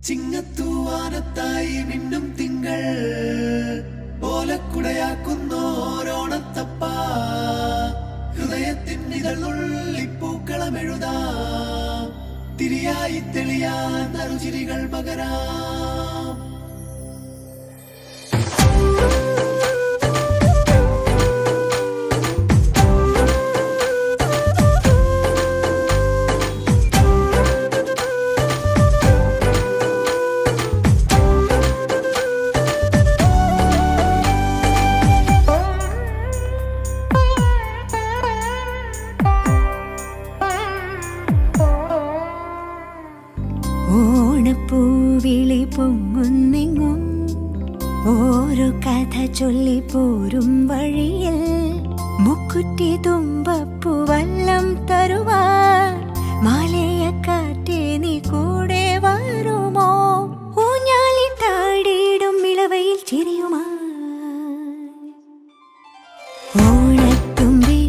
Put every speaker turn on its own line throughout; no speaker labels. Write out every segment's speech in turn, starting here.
ചിങ്ങത്തൂവാനത്തായി മിന്നും തിങ്കൾ ഓലക്കുടയാക്കുന്നോരോണത്തപ്പ ഹൃദയത്തിൻ ഇതളുള്ളിപ്പൂക്കളമെഴുതാം തിരിയായി തെളിയാൻ നറുചിരികൾ പകരാം.
ഓണപ്പൂവിളി പൊങ്ങുന്നെങ്ങും ഓരോ കഥ ചൊല്ലി പോരും വഴിയിൽ മുക്കുറ്റി തുമ്പപ്പൂവല്ലം തരുവാൻ മാലയക്കാറ്റേ നീ കൂടെ വരുമോ? ഊഞ്ഞാലിട്ടാടിയിടും ഇളവയിൽ ചിരിയുമാ ഓണത്തുമ്പി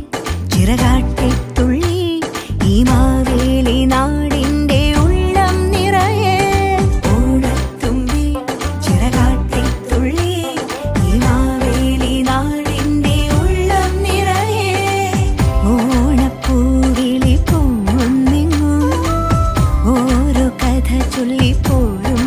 ചിറകാട്ടി തുള്ളി ഈ മാവേലി നാടിന്റെ ഉള്ളം നിറയെ. ഓണത്തുമ്പി ചിറകാട്ടി തുള്ളി ഈ മാവേലി നാടിന്റെ ഉള്ളം നിറയെ. ഓണപ്പൂവിളി പൊങ്ങുന്നെങ്ങും ഓരോ കഥ ചൊല്ലി പോരും